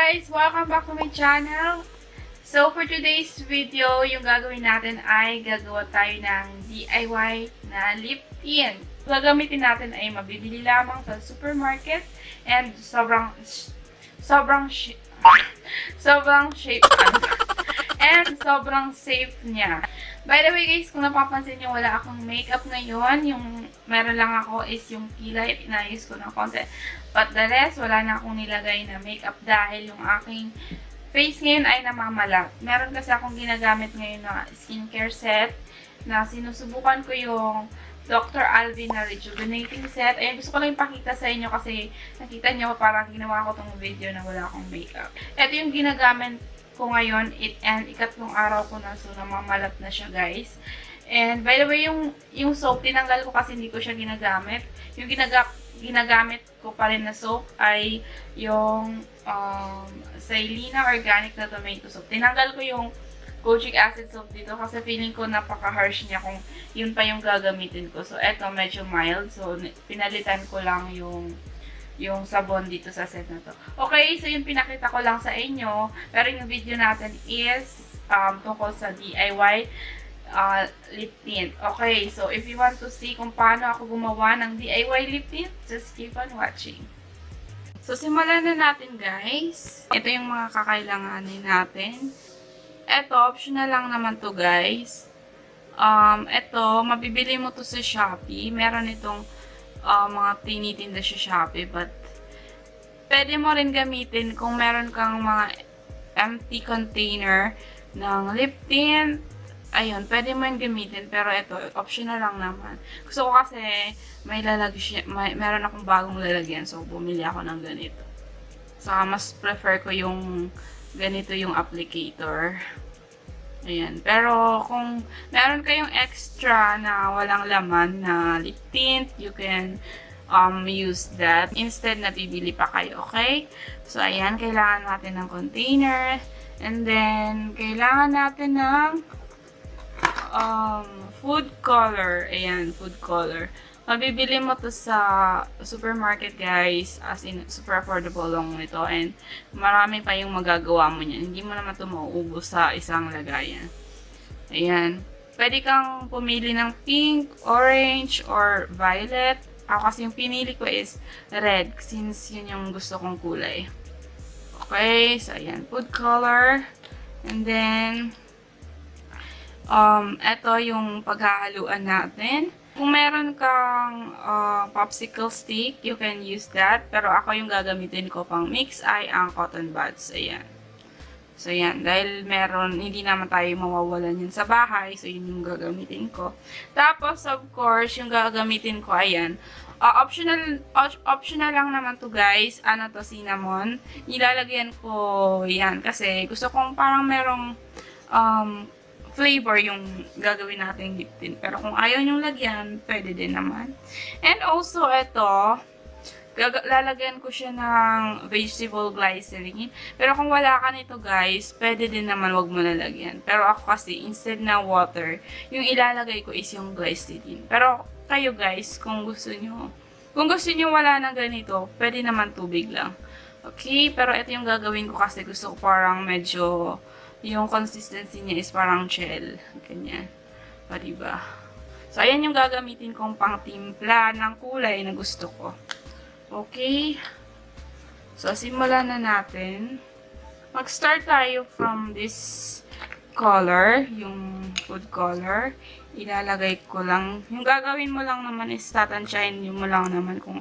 guys! Welcome back to my channel. So, for today's video, yung gagawin natin ay gagawa tayo ng DIY na lip tint. Gagamitin natin ay mabibili lamang sa supermarket and sobrang shape and sobrang safe niya. By the way guys, kung napapansin niyo, wala akong makeup ngayon. Yung meron lang ako is yung kilay. Inayos ko ng konti. But the rest, wala na akong nilagay na makeup dahil yung aking face ngayon ay namamalat. Meron kasi akong ginagamit ngayon na skincare set na sinusubukan ko yung Dr. Alvin na Rejuvenating Set. Ayan, gusto ko lang ipakita sa inyo kasi nakita nyo parang ginawa ko tong video na wala akong makeup. Ito yung ginagamit ko ngayon and ikatlong araw ko na, so namamalat na siya guys. And by the way, yung soap, tinanggal ko kasi hindi ko siya ginagamit. Yung ginagamit ko pa rin na soap ay yung Silina Organic na Tomato Soap. Tinanggal ko yung kojic acid soap dito kasi feeling ko napaka-harsh niya kung yun pa yung gagamitin ko. So, eto medyo mild. So, pinalitan ko lang yung sabon dito sa set na to. Okay, so yung pinakita ko lang sa inyo. Pero yung video natin is tungkol sa DIY lip tint. Okay, so if you want to see kung paano ako gumawa ng DIY lip tint, just keep on watching. So, simulan na natin guys. Ito yung mga kakailanganin natin. Ito, optional lang naman to guys. Ito, mabibili mo to sa Shopee. Meron itong mga tinitinda sa Shopee, but pwede mo rin gamitin kung meron kang mga empty container ng lip tint. Ayun, pwede mo yung gamitin, pero ito, optional lang naman. Gusto ko kasi meron akong bagong lalagyan, so bumili ako ng ganito. Saka mas prefer ko yung ganito yung applicator. Ayan. Pero kung meron kayong extra na walang laman na lip tint, you can use that. Instead, nabibili pa kayo, okay? So, ayan. Kailangan natin ng container. And then, kailangan natin ng food color. Ayan, food color. Mabibili mo to sa supermarket guys, as in super affordable lang nito and marami pa yung magagawa mo niyan. Hindi mo naman ito mauubos sa isang lagayan. Ayan. Pwede kang pumili ng pink, orange, or violet. Ako kasi yung pinili ko is red since yun yung gusto kong kulay. Okay, so ayan, food color. And then ito yung paghahaluan natin. Kung meron kang popsicle stick, you can use that. Pero ako yung gagamitin ko pang mix ay ang cotton buds. Ayan. So, yan. Dahil meron, hindi naman tayo mawawalan yun sa bahay. So, yun yung gagamitin ko. Tapos, of course, yung gagamitin ko, ayan. Optional lang naman to guys. Ano to, cinnamon. Nilalagyan ko yan. Kasi gusto kong parang merong flavor yung gagawin natin lip tint. Pero kung ayaw nyong lagyan, pwede din naman. And also, ito, lalagyan ko siya ng vegetable glycerin. Pero kung wala ka nito guys, pwede din naman wag mo lalagyan. Pero ako kasi, instead na water, yung ilalagay ko is yung glycerin. Pero kayo guys, kung gusto nyo wala ng ganito, pwede naman tubig lang. Okay, pero ito yung gagawin ko kasi gusto ko parang medyo yung consistency niya is parang gel. Ganyan. Pa, diba? So, ayan yung gagamitin kong pang timpla ng kulay na gusto ko. Okay. So, simulan na natin. Mag-start tayo from this color, yung food color. Ilalagay ko lang. Yung gagawin mo lang naman is tatansyahin mo lang naman kung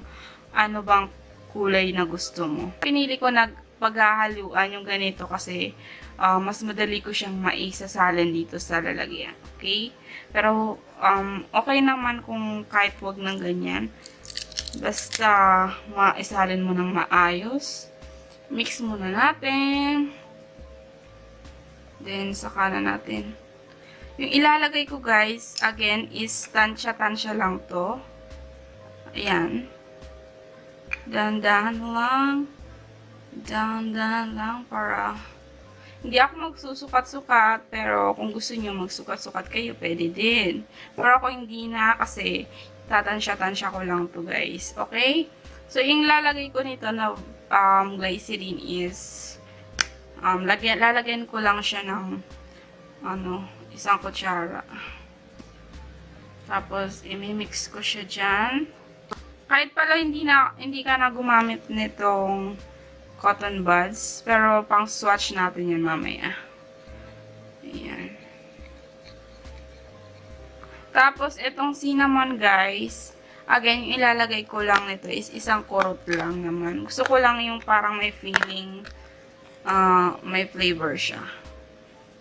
ano bang kulay na gusto mo. Pinili ko na paghahaluan yung ganito kasi mas madali ko siyang maisasalin dito sa lalagyan. Okay? Pero, okay naman kung kahit wag ng ganyan. Basta, maisalin mo ng maayos. Mix muna natin. Then, saka na natin. Yung ilalagay ko guys, again, is tansya-tansya lang to. Ayan. Dahan-dahan lang. Dahan-dahan lang para hindi ako magsusukat-sukat, pero kung gusto niyo magsukat-sukat kayo, pwede din. Pero ako hindi na kasi tatansya-tansya ko lang to guys. Okay? So, yung lalagay ko nito na glycerin is lalagyan ko lang siya ng isang kutsara. Tapos, imimix ko siya dyan. Kahit pala hindi ka na gumamit nitong cotton buds, pero pang swatch natin yan mamaya. Ayan. Tapos, itong cinnamon, guys, again, yung ilalagay ko lang nito is isang kurot lang naman. Gusto ko lang yung parang may feeling, may flavor siya.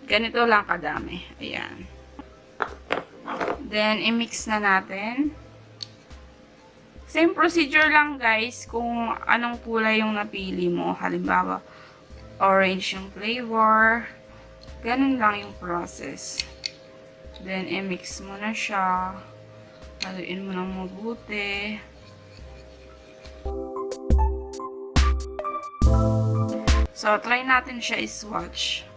Ganito lang kadami. Ayan. Then, i-mix na natin. Same procedure lang, guys, kung anong kulay yung napili mo. Halimbawa, orange yung flavor. Ganun lang yung process. Then, i-mix mo na siya. Haluin mo ng mabuti. So, try natin siya i-swatch.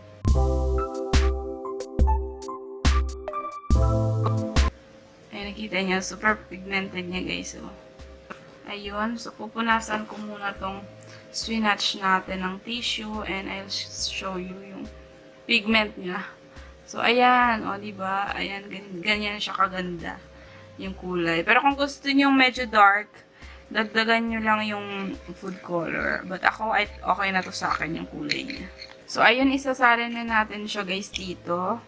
Nakita niyo, super pigmented niya, guys. So, ayun. So, pupunasan ko muna tong swatch natin ng tissue and I'll show you yung pigment niya. So, ayan. O, diba? Ayan, ganyan siya kaganda yung kulay. Pero kung gusto niyo medyo dark, dagdagan niyo lang yung food color. But ako, okay na to sa akin yung kulay niya. So, ayun, isasalin na natin siya, guys, dito.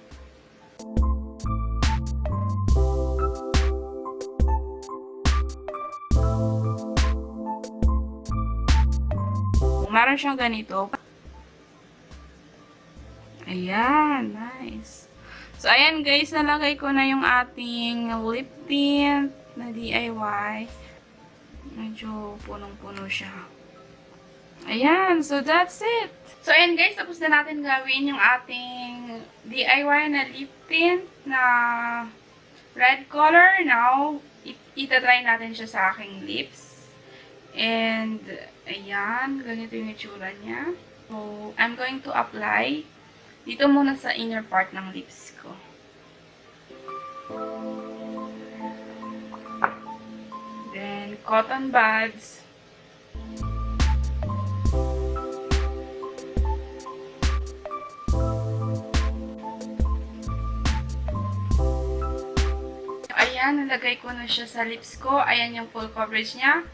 Meron siyang ganito. Ayan, nice. So, ayan guys, nalagay ko na yung ating lip tint na DIY. Medyo punong-puno siya. Ayan, so that's it. So, ayan guys, tapos na natin gawin yung ating DIY na lip tint na red color. Now, itatry natin siya sa aking lips. And, ayan, ganito yung itsura niya. So, I'm going to apply dito muna sa inner part ng lips ko. Then, cotton buds. Ayan, nalagay ko na siya sa lips ko. Ayan yung full coverage niya.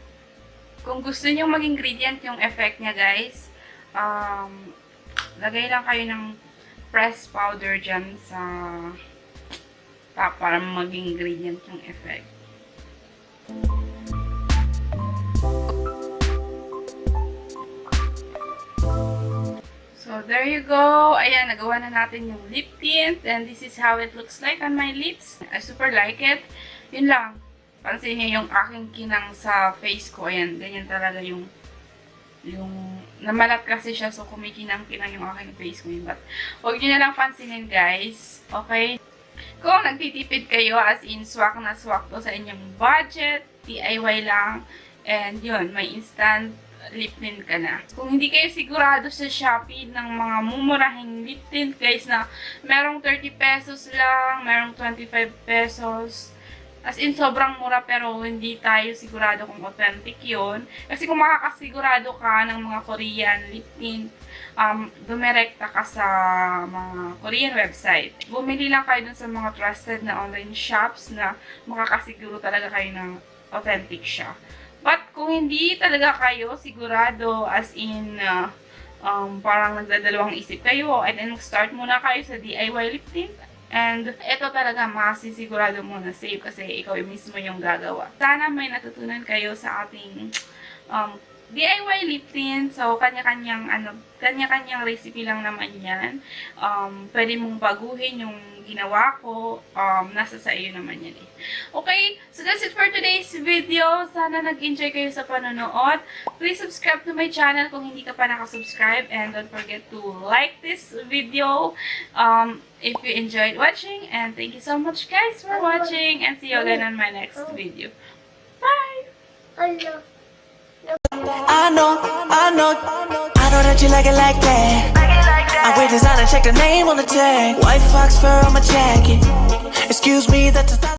Kung gusto niyo maging gradient yung effect niya, guys, lagay lang kayo ng pressed powder dyan sa top para maging gradient yung effect. So, there you go. Ayan, nagawa na natin yung lip tint. And this is how it looks like on my lips. I super like it. Yun lang. Pansin niyo yung aking kinang sa face ko. Ayan, ganyan talaga yung namalat kasi siya. So, kumikinang-kinang yung aking face ko. But, huwag niyo na lang pansinin, guys. Okay? Kung nagtitipid kayo, as in, swak na swak to sa inyong budget, DIY lang, and yun, may instant lip tint ka na. Kung hindi kayo sigurado sa Shopee ng mga mumurahing lip tint, guys, na merong 30 pesos lang, merong 25 pesos, as in, sobrang mura pero hindi tayo sigurado kung authentic yun. Kasi kung makakasigurado ka ng mga Korean lip tint, dumirekta ka sa mga Korean website. Bumili lang kayo dun sa mga trusted na online shops na makakasiguro talaga kayo ng authentic siya. But kung hindi talaga kayo sigurado, as in, parang nagdadalawang isip kayo, and then start muna kayo sa DIY lip tint. And ito talaga masisigurado mo na safe kasi ikaw mismo yung gagawa. Sana may natutunan kayo sa ating DIY lip tint. So, kanya-kanyang recipe lang naman yan. Pwede mong baguhin yung ginawa ko. Nasa sa iyo naman yan eh. Okay, so that's it for today's video. Sana nag-enjoy kayo sa panonood. Please subscribe to my channel kung hindi ka pa nakasubscribe. And don't forget to like this video if you enjoyed watching. And thank you so much guys for watching. And see you again on my next video. Bye! I know that you like it like that. I wear designer, check the name on the tag. White fox fur on my jacket. Excuse me, that's a